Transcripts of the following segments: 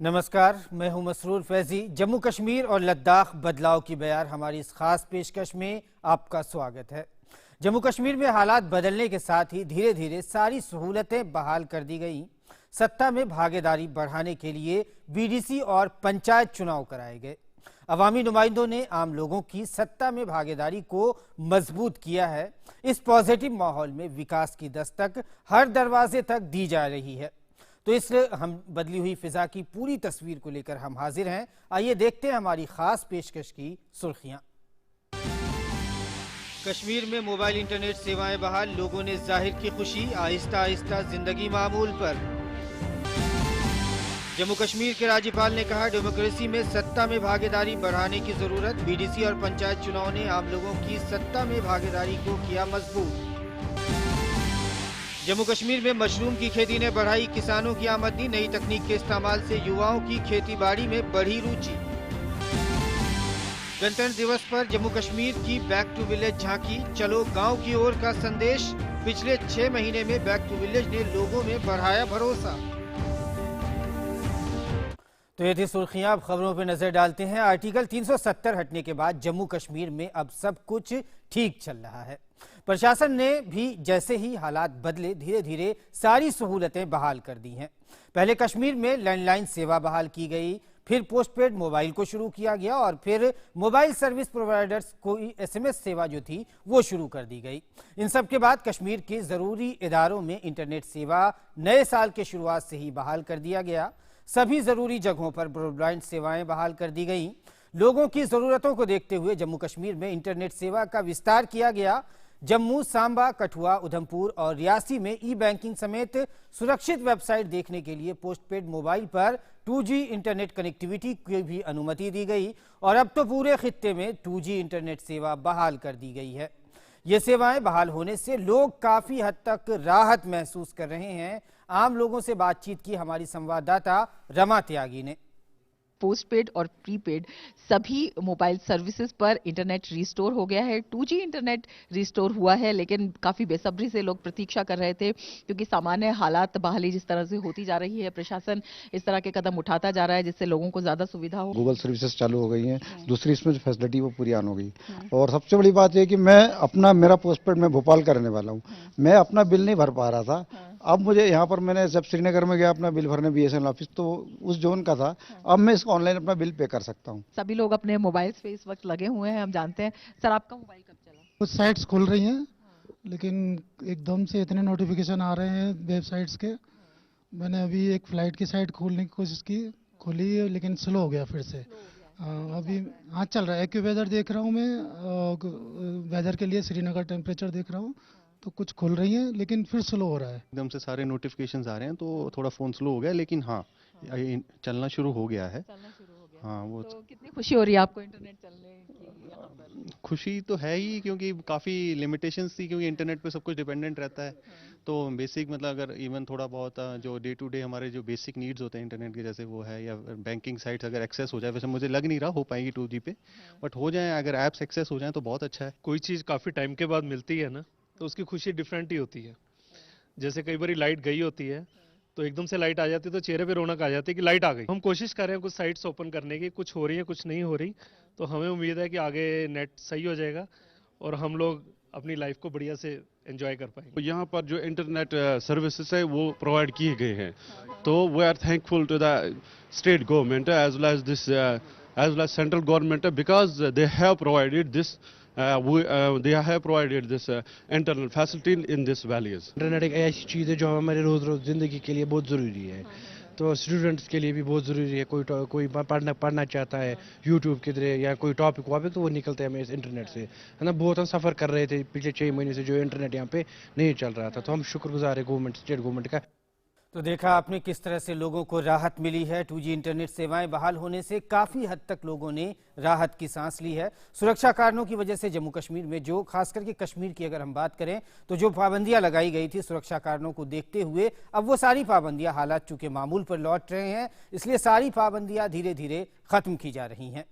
नमस्कार, मैं हूं मसरूर फैजी। जम्मू कश्मीर और लद्दाख बदलाव की बयार हमारी इस खास पेशकश में आपका स्वागत है। जम्मू कश्मीर में हालात बदलने के साथ ही धीरे धीरे सारी सहूलतें बहाल कर दी गई। सत्ता में भागीदारी बढ़ाने के लिए बीडीसी और पंचायत चुनाव कराए गए। अवामी नुमाइंदों ने आम लोगों की सत्ता में भागीदारी को मजबूत किया है। इस पॉजिटिव माहौल में विकास की दस्तक हर दरवाजे तक दी जा रही है। तो इस हम बदली हुई फिजा की पूरी तस्वीर को लेकर हम हाजिर हैं। आइए देखते हैं हमारी खास पेशकश की सुर्खियां। कश्मीर में मोबाइल इंटरनेट सेवाएं बहाल, लोगों ने जाहिर की खुशी। आहिस्ता आहिस्ता जिंदगी मामूल पर। जम्मू कश्मीर के राज्यपाल ने कहा, डेमोक्रेसी में सत्ता में भागीदारी बढ़ाने की जरूरत। बीडीसी और पंचायत चुनाव ने आम लोगों की सत्ता में भागीदारी को किया मजबूत। जम्मू कश्मीर में मशरूम की खेती ने बढ़ाई किसानों की आमदनी। नई तकनीक के इस्तेमाल से युवाओं की खेतीबाड़ी में बढ़ी रुचि। गणतंत्र दिवस पर जम्मू कश्मीर की बैक टू विलेज झांकी, चलो गांव की ओर का संदेश। पिछले 6 महीने में बैक टू विलेज ने लोगों में बढ़ाया भरोसा। तो ये थी सुर्खियां। अब खबरों पर नजर डालते हैं। आर्टिकल 370 हटने के बाद जम्मू कश्मीर में अब सब कुछ ठीक चल रहा है। प्रशासन ने भी जैसे ही हालात बदले धीरे धीरे सारी सहूलतें बहाल कर दी हैं। पहले कश्मीर में लैंडलाइन सेवा बहाल की गई, फिर पोस्टपेड मोबाइल को शुरू किया गया और फिर मोबाइल सर्विस प्रोवाइडर्स को एसएमएस सेवा जो थी वो शुरू कर दी गई। इन सब के बाद कश्मीर के जरूरी इदारों में इंटरनेट सेवा नए साल के शुरुआत से ही बहाल कर दिया गया। सभी जरूरी जगहों पर ब्रॉडबैंड सेवाएं बहाल कर दी गई। लोगों की जरूरतों को देखते हुए जम्मू कश्मीर में इंटरनेट सेवा का विस्तार किया गया। जम्मू, सांबा, कठुआ, उधमपुर और रियासी में ई बैंकिंग समेत सुरक्षित वेबसाइट देखने के लिए पोस्टपेड मोबाइल पर 2G इंटरनेट कनेक्टिविटी की भी अनुमति दी गई और अब तो पूरे खित्ते में 2G इंटरनेट सेवा बहाल कर दी गई है। ये सेवाएं बहाल होने से लोग काफी हद तक राहत महसूस कर रहे हैं। आम लोगों से बातचीत की हमारी संवाददाता रमा त्यागी ने। पोस्टपेड और प्रीपेड सभी मोबाइल सर्विसेज पर इंटरनेट रिस्टोर हो गया है। 2G इंटरनेट रिस्टोर हुआ है, लेकिन काफी बेसब्री से लोग प्रतीक्षा कर रहे थे, क्योंकि सामान्य हालात बहाली जिस तरह से होती जा रही है, प्रशासन इस तरह के कदम उठाता जा रहा है जिससे लोगों को ज्यादा सुविधा हो। गूगल सर्विसेज चालू हो गई हैं, दूसरी इसमें जो फैसिलिटी वो पूरी ऑन हो गई। और सबसे बड़ी बात यह कि मेरा पोस्टपेड मैं भोपाल का रहने वाला हूँ, मैं अपना बिल नहीं भर पा रहा था। अब मुझे यहाँ पर मैंने जब श्रीनगर में गया अपना बिल भरने BSNL ऑफिस, तो उस जोन का था, अब मैं इसको ऑनलाइन अपना बिल पे कर सकता हूँ। सभी लोग अपने मोबाइल पे इस वक्त लगे हुए हैं। हम जानते हैं, सर आपका मोबाइल कब चला? कुछ साइट्स खुल रही हैं, लेकिन एकदम से इतने नोटिफिकेशन आ रहे हैं वेबसाइट्स के। मैंने अभी एक फ्लाइट की साइट खोलने की कोशिश की, खुली है लेकिन स्लो हो गया फिर से। अभी हाँ चल रहा है। एक्यूवेदर देख रहा हूँ मैं, वेदर के लिए श्रीनगर टेम्परेचर देख रहा हूँ, तो कुछ खुल रही है लेकिन फिर स्लो हो रहा है। एकदम से सारे नोटिफिकेशंस आ रहे हैं तो थोड़ा फोन स्लो हो गया, लेकिन हाँ चलना शुरू हो गया है। हाँ वो तो कितनी खुशी हो रही है आपको इंटरनेट चलने की यहाँ पर? खुशी तो है ही, क्योंकि काफ़ी लिमिटेशंस थी, क्योंकि इंटरनेट पे सब कुछ डिपेंडेंट रहता है। तो बेसिक मतलब अगर इवन थोड़ा बहुत जो डे टू डे हमारे जो बेसिक नीड्स होते हैं इंटरनेट के, जैसे वो है, या बैंकिंग साइट्स अगर एक्सेस हो जाए, वैसे मुझे लग नहीं रहा हो पाएंगी 2G पे, बट हो जाए, अगर ऐप्स एक्सेस हो जाए तो बहुत अच्छा है। कोई चीज़ काफ़ी टाइम के बाद मिलती है ना, तो उसकी खुशी डिफरेंट ही होती है। जैसे कई बार लाइट गई होती है तो एकदम से लाइट आ जाती है तो चेहरे पे रौनक आ जाती है कि लाइट आ गई। हम कोशिश कर रहे हैं कुछ साइट्स ओपन करने की, कुछ हो रही है कुछ नहीं हो रही, तो हमें उम्मीद है कि आगे नेट सही हो जाएगा और हम लोग अपनी लाइफ को बढ़िया से एंजॉय कर पाएंगे। यहाँ पर जो इंटरनेट सर्विसेज है वो प्रोवाइड किए गए हैं, तो we are thankful to the state government as well as central government, because they have provided this they have provided this internal facility in this values. Internet एक ऐसी चीज़ है जो हमारे रोज ज़िंदगी के लिए बहुत ज़रूरी है। तो स्टूडेंट्स के लिए भी बहुत ज़रूरी है। कोई पढ़ना चाहता है यूट्यूब के जरिए या कोई टॉपिक वापिक, तो वो निकलते हैं हमें इस इंटरनेट से, है ना। बहुत हम सफ़र कर रहे थे पिछले 6 महीने से, जो इंटरनेट यहाँ पे नहीं चल रहा था, तो हम शुक्रगुजार है गवर्नमेंट, स्टेट गवर्नमेंट का। तो देखा आपने किस तरह से लोगों को राहत मिली है। 2G इंटरनेट सेवाएं बहाल होने से काफ़ी हद तक लोगों ने राहत की सांस ली है। सुरक्षा कारणों की वजह से जम्मू कश्मीर में जो खास करके कश्मीर की अगर हम बात करें तो जो पाबंदियां लगाई गई थी सुरक्षा कारणों को देखते हुए, अब वो सारी पाबंदियां, हालात चूंकि मामूल पर लौट रहे हैं, इसलिए सारी पाबंदियां धीरे धीरे खत्म की जा रही हैं।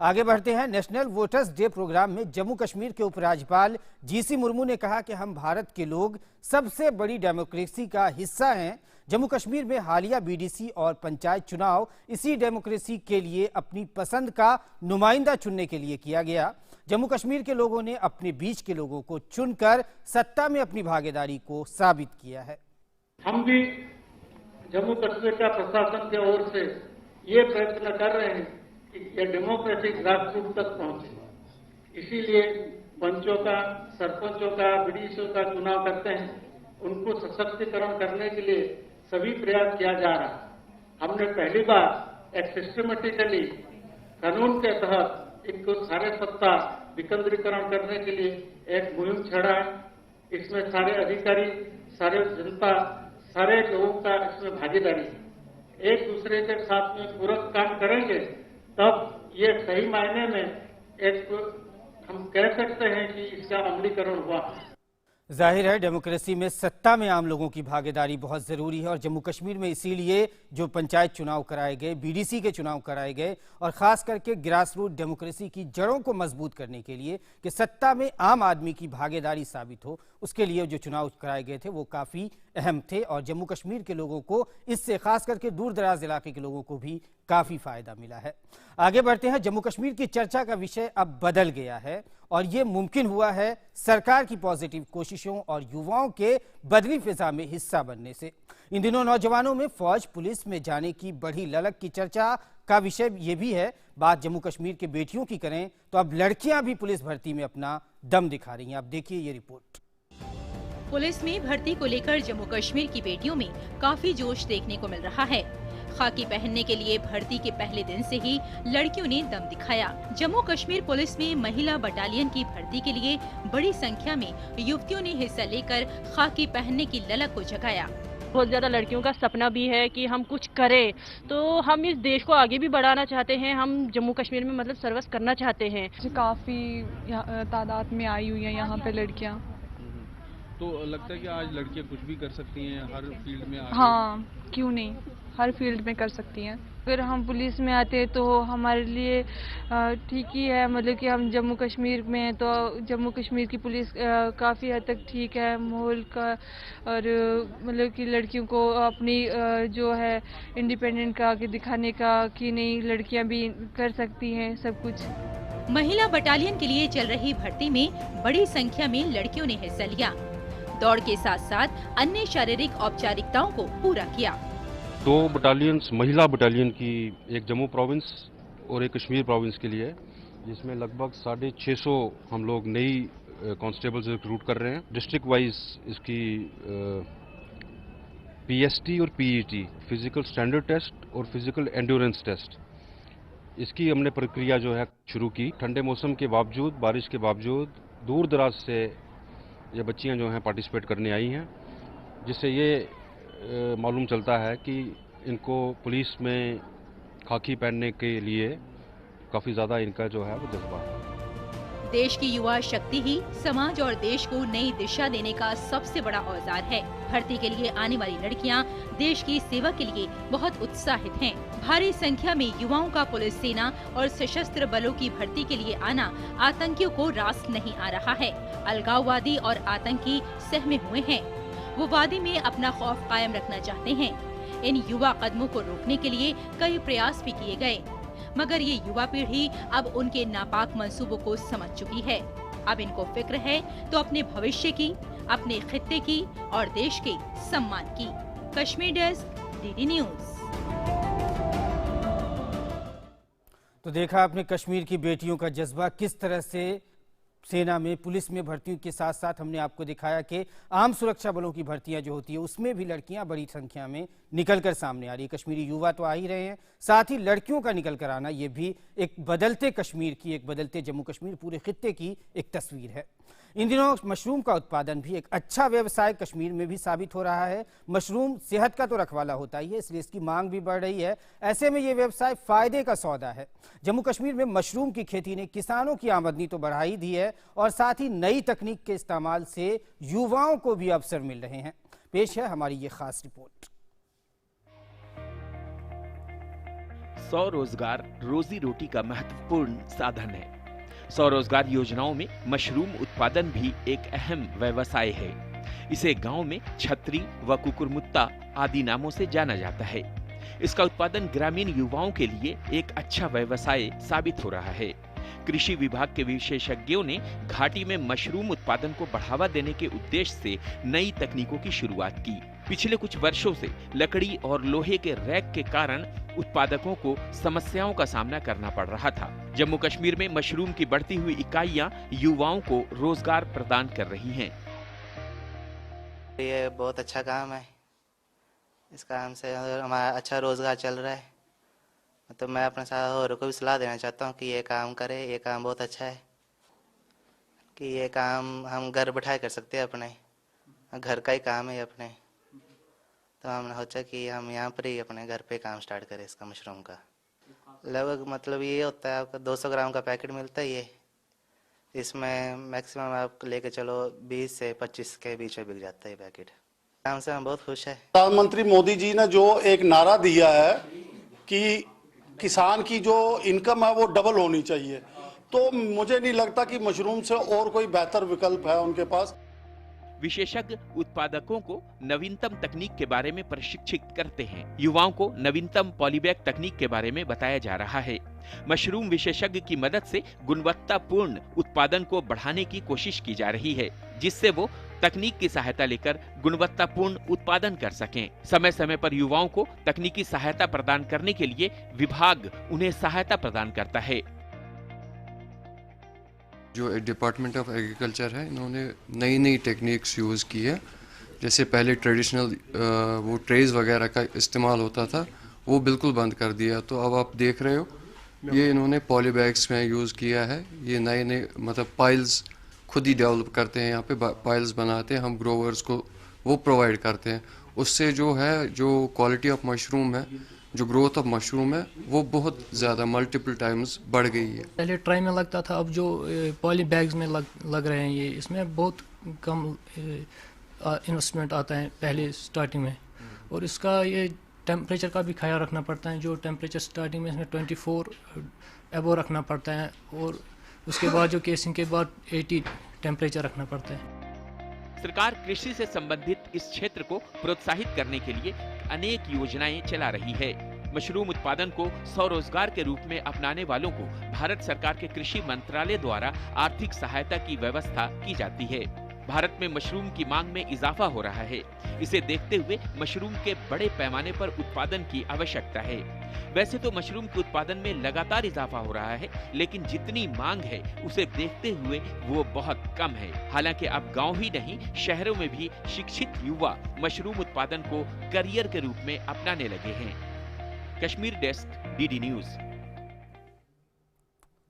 आगे बढ़ते हैं। नेशनल वोटर्स डे प्रोग्राम में जम्मू कश्मीर के उपराज्यपाल GC मुर्मू ने कहा कि हम भारत के लोग सबसे बड़ी डेमोक्रेसी का हिस्सा हैं। जम्मू कश्मीर में हालिया बीडीसी और पंचायत चुनाव इसी डेमोक्रेसी के लिए अपनी पसंद का नुमाइंदा चुनने के लिए किया गया। जम्मू कश्मीर के लोगों ने अपने बीच के लोगों को चुनकर सत्ता में अपनी भागीदारी को साबित किया है। हम भी जम्मू कश्मीर का प्रशासन की ओर से ये प्रयत्न कर रहे हैं कि ये डेमोक्रेसी ग्रासरूट तक पहुंचे। इसीलिए पंचों का, सरपंचों का, बीडीसीओ का चुनाव करते हैं। उनको सशक्तिकरण करने के लिए सभी प्रयास किया जा रहा है। हमने पहली बार एक सिस्टमेटिकली कानून के तहत इनको सारे सत्ता विकेंद्रीकरण करने के लिए एक मुहिम छेड़ा है। इसमें सारे अधिकारी, सारे जनता, सारे लोगों का इसमें भागीदारी है। एक दूसरे के साथ में पूरक काम करेंगे तब ये सही मायने में एक हम कह सकते हैं कि इसका अमलीकरण हुआ। जाहिर है डेमोक्रेसी में सत्ता में आम लोगों की भागीदारी बहुत जरूरी है और जम्मू कश्मीर में इसीलिए जो पंचायत चुनाव कराए गए, बीडीसी के चुनाव कराए गए और खास करके ग्रास रूट डेमोक्रेसी की जड़ों को मजबूत करने के लिए कि सत्ता में आम आदमी की भागीदारी साबित हो, उसके लिए जो चुनाव कराए गए थे वो काफी अहम थे और जम्मू कश्मीर के लोगों को इससे खास करके दूर दराज इलाके के लोगों को भी काफी फायदा मिला है। आगे बढ़ते हैं। जम्मू कश्मीर की चर्चा का विषय अब बदल गया है और ये मुमकिन हुआ है सरकार की पॉजिटिव कोशिशों और युवाओं के बदली फिजा में हिस्सा बनने से। इन दिनों नौजवानों में फौज, पुलिस में जाने की बढ़ी ललक की चर्चा का विषय ये भी है। बात जम्मू कश्मीर के बेटियों की करें तो अब लड़कियां भी पुलिस भर्ती में अपना दम दिखा रही हैं। आप देखिए ये रिपोर्ट। पुलिस में भर्ती को लेकर जम्मू कश्मीर की बेटियों में काफी जोश देखने को मिल रहा है। खाकी पहनने के लिए भर्ती के पहले दिन से ही लड़कियों ने दम दिखाया। जम्मू कश्मीर पुलिस में महिला बटालियन की भर्ती के लिए बड़ी संख्या में युवतियों ने हिस्सा लेकर खाकी पहनने की ललक को जगाया। बहुत ज्यादा लड़कियों का सपना भी है कि हम कुछ करें, तो हम इस देश को आगे भी बढ़ाना चाहते हैं। हम जम्मू कश्मीर में मतलब सर्विस करना चाहते हैं। काफी तादाद में आई हुई है यहाँ पे लड़कियाँ। तो लगता है कि आज लड़कियां कुछ भी कर सकती हैं हर फील्ड में आगे? हाँ, क्यों नहीं, हर फील्ड में कर सकती हैं। अगर हम पुलिस में आते हैं तो हमारे लिए ठीक ही है। मतलब कि हम जम्मू कश्मीर में हैं तो जम्मू कश्मीर की पुलिस काफ़ी हद तक ठीक है माहौल का, और मतलब कि लड़कियों को अपनी जो है इंडिपेंडेंट का आगे दिखाने का कि नहीं, लड़कियां भी कर सकती हैं सब कुछ। महिला बटालियन के लिए चल रही भर्ती में बड़ी संख्या में लड़कियों ने हिस्सा लिया। दौड़ के साथ साथ अन्य शारीरिक औपचारिकताओं को पूरा किया। 2 बटालियंस महिला बटालियन की, एक जम्मू प्रोविंस और एक कश्मीर प्रोविंस के लिए, जिसमें लगभग 650 हम लोग नई कांस्टेबल्स रिक्रूट कर रहे हैं। डिस्ट्रिक्ट वाइज इसकी पीएसटी और पीईटी, फिजिकल स्टैंडर्ड टेस्ट और फिजिकल एंड्योरेंस टेस्ट, इसकी हमने प्रक्रिया जो है शुरू की। ठंडे मौसम के बावजूद, बारिश के बावजूद दूर दराज से ये बच्चियां जो हैं पार्टिसिपेट करने आई हैं, जिससे ये मालूम चलता है कि इनको पुलिस में खाकी पहनने के लिए काफ़ी ज़्यादा इनका जो है वो जज्बा है। देश की युवा शक्ति ही समाज और देश को नई दिशा देने का सबसे बड़ा औजार है। भर्ती के लिए आने वाली लड़कियां देश की सेवा के लिए बहुत उत्साहित हैं। भारी संख्या में युवाओं का पुलिस सेना और सशस्त्र बलों की भर्ती के लिए आना आतंकियों को रास नहीं आ रहा है। अलगाववादी और आतंकी सहमे हुए हैं। वो वादी में अपना खौफ कायम रखना चाहते हैं। इन युवा कदमों को रोकने के लिए कई प्रयास भी किए गए, मगर ये युवा पीढ़ी अब उनके नापाक मंसूबों को समझ चुकी है। अब इनको फिक्र है तो अपने भविष्य की, अपने खित्ते की और देश के सम्मान की। Kashmir desk, DD news. तो देखा आपने कश्मीर की बेटियों का जज्बा, किस तरह से सेना में, पुलिस में भर्तियों के साथ साथ हमने आपको दिखाया कि आम सुरक्षा बलों की भर्तियां जो होती है उसमें भी लड़कियां बड़ी संख्या में निकलकर सामने आ रही है। कश्मीरी युवा तो आ ही रहे हैं, साथ ही लड़कियों का निकल कर आना ये भी एक बदलते कश्मीर की, एक बदलते जम्मू कश्मीर, पूरे खित्ते की एक तस्वीर है। इन दिनों मशरूम का उत्पादन भी एक अच्छा व्यवसाय कश्मीर में भी साबित हो रहा है। मशरूम सेहत का तो रखवाला होता ही है, इसलिए इसकी मांग भी बढ़ रही है। ऐसे में ये व्यवसाय फायदे का सौदा है। जम्मू कश्मीर में मशरूम की खेती ने किसानों की आमदनी तो बढ़ा ही दी है और साथ ही नई तकनीक के इस्तेमाल से युवाओं को भी अवसर मिल रहे हैं। पेश है हमारी ये खास रिपोर्ट। स्वरोजगार रोजी रोटी का महत्वपूर्ण साधन है। स्वरोजगार योजनाओं में मशरूम उत्पादन भी एक अहम व्यवसाय है। इसे गांव में छतरी व कुकुरमुत्ता आदि नामों से जाना जाता है। इसका उत्पादन ग्रामीण युवाओं के लिए एक अच्छा व्यवसाय साबित हो रहा है। कृषि विभाग के विशेषज्ञों ने घाटी में मशरूम उत्पादन को बढ़ावा देने के उद्देश्य से नई तकनीकों की शुरुआत की। पिछले कुछ वर्षों से लकड़ी और लोहे के रैक के कारण उत्पादकों को समस्याओं का सामना करना पड़ रहा था। जम्मू कश्मीर में मशरूम की बढ़ती हुई इकाइयां युवाओं को रोजगार प्रदान कर रही हैं। ये बहुत अच्छा काम है। इस काम से हमारा अच्छा रोजगार चल रहा है। तो मैं अपने साथ और को भी सलाह देना चाहता हूँ कि ये काम करे। ये काम बहुत अच्छा है कि ये काम हम घर बैठाए कर सकते हैं, अपने घर का ही काम है अपने। तो हमने सोचा कि हम यहाँ पर ही अपने घर पे काम स्टार्ट करें इसका मशरूम का। लगभग मतलब ये होता है आपका 200 ग्राम का पैकेट मिलता है ये। इसमें मैक्सिमम आप लेके चलो 20 से 25 के बीच में बिक जाता है ये पैकेट। काम से हम बहुत खुश है। प्रधानमंत्री मोदी जी ने जो एक नारा दिया है कि किसान की जो इनकम है वो डबल होनी चाहिए, तो मुझे नहीं लगता कि मशरूम से और कोई बेहतर विकल्प है उनके पास। विशेषज्ञ उत्पादकों को नवीनतम तकनीक के बारे में प्रशिक्षित करते हैं। युवाओं को नवीनतम पॉलीबैग तकनीक के बारे में बताया जा रहा है। मशरूम विशेषज्ञ की मदद से गुणवत्तापूर्ण उत्पादन को बढ़ाने की कोशिश की जा रही है, जिससे वो तकनीक की सहायता लेकर गुणवत्तापूर्ण उत्पादन कर सकें। समय समय पर युवाओं को तकनीकी सहायता प्रदान करने के लिए विभाग उन्हें सहायता प्रदान करता है। जो डिपार्टमेंट ऑफ एग्रीकल्चर है, इन्होंने नई नई टेक्निक्स यूज़ की है। जैसे पहले ट्रेडिशनल वो ट्रेज वगैरह का इस्तेमाल होता था, वो बिल्कुल बंद कर दिया। तो अब आप देख रहे हो ये इन्होंने पॉली बैग्स में यूज़ किया है। ये नए नए मतलब पाइल्स खुद ही डेवलप करते हैं, यहाँ पे पाइल्स बनाते हैं, हम ग्रोवर्स को वो प्रोवाइड करते हैं। उससे जो है जो क्वालिटी ऑफ मशरूम है, जो ग्रोथ ऑफ मशरूम है, वो बहुत ज़्यादा मल्टीपल टाइम्स बढ़ गई है। पहले ट्राई में लगता था, अब जो पॉली बैग्स में लग रहे हैं ये, इसमें बहुत कम इन्वेस्टमेंट आता है पहले स्टार्टिंग में। और इसका ये टेम्परेचर का भी ख्याल रखना पड़ता है। जो टेम्परेचर स्टार्टिंग में इसमें 24 एबो रखना पड़ता है, और उसके बाद जो केसिंग के बाद 80 टेम्परेचर रखना पड़ता है। सरकार कृषि से संबंधित इस क्षेत्र को प्रोत्साहित करने के लिए अनेक योजनाएं चला रही है। मशरूम उत्पादन को स्वरोजगार के रूप में अपनाने वालों को भारत सरकार के कृषि मंत्रालय द्वारा आर्थिक सहायता की व्यवस्था की जाती है। भारत में मशरूम की मांग में इजाफा हो रहा है। इसे देखते हुए मशरूम के बड़े पैमाने पर उत्पादन की आवश्यकता है। वैसे तो मशरूम के उत्पादन में लगातार इजाफा हो रहा है, लेकिन जितनी मांग है उसे देखते हुए वो बहुत कम है। हालांकि अब गांव ही नहीं, शहरों में भी शिक्षित युवा मशरूम उत्पादन को करियर के रूप में अपनाने लगे हैं। Kashmir desk, DD news.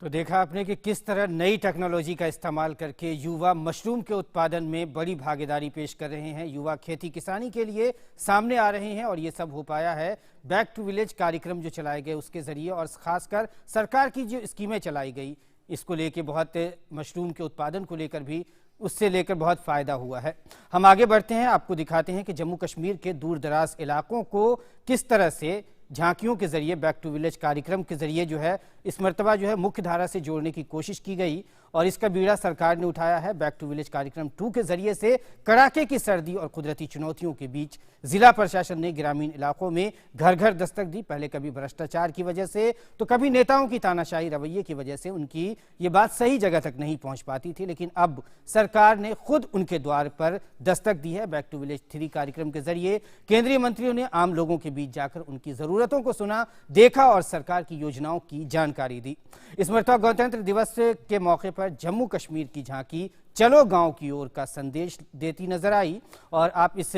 तो देखा आपने कि किस तरह नई टेक्नोलॉजी का इस्तेमाल करके युवा मशरूम के उत्पादन में बड़ी भागीदारी पेश कर रहे हैं। युवा खेती किसानी के लिए सामने आ रहे हैं, और ये सब हो पाया है बैक टू विलेज कार्यक्रम जो चलाए गए उसके जरिए, और खासकर सरकार की जो स्कीमें चलाई गई इसको लेके बहुत मशरूम के उत्पादन को लेकर भी उससे लेकर बहुत फ़ायदा हुआ है। हम आगे बढ़ते हैं, आपको दिखाते हैं कि जम्मू कश्मीर के दूर दराज इलाकों को किस तरह से झांकियों के जरिए बैक टू विलेज कार्यक्रम के जरिए जो है इस मर्तबा जो है मुख्य धारा से जोड़ने की कोशिश की गई, और इसका बीड़ा सरकार ने उठाया है। बैक टू विलेज कार्यक्रम 2 के जरिए से कड़ाके की सर्दी और कुदरती चुनौतियों के बीच जिला प्रशासन ने ग्रामीण इलाकों में घर घर दस्तक दी। पहले कभी भ्रष्टाचार की वजह से तो कभी नेताओं की तानाशाही रवैये की वजह से उनकी ये बात सही जगह तक नहीं पहुंच पाती थी, लेकिन अब सरकार ने खुद उनके द्वार पर दस्तक दी है। बैक टू विलेज 3 कार्यक्रम के जरिए केंद्रीय मंत्रियों ने आम लोगों के बीच जाकर उनकी जरूरतों को सुना, देखा और सरकार की योजनाओं की जानकारी दी। इस मरतबा गणतंत्र दिवस के मौके पर जम्मू कश्मीर की झांकी चलो गांव की ओर का संदेश देती नजर आई, और आप इस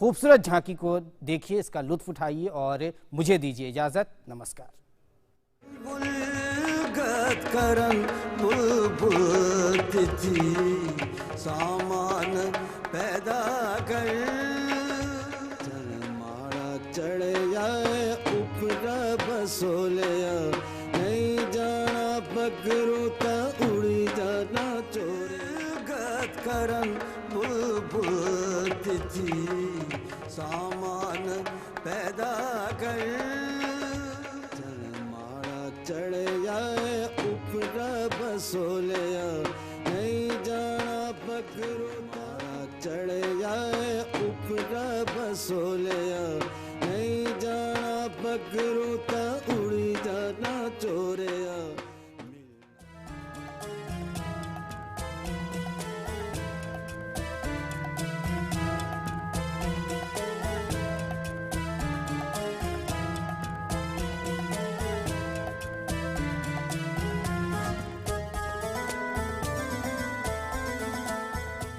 खूबसूरत झांकी को देखिए, इसका लुत्फ उठाइए और मुझे दीजिए इजाजत। नमस्कार। सामान पैदा कर चढ़ जाए उपरा बसोलिया, नहीं जाना पकड़ू ता उड़ी जाना चोरे गत करन बुलबुल तिथि सामान पैदा कर मारा चढ़ जाए उपरा बसोलिया, नहीं जाना पकड़ू ता चढ़ बकरू ता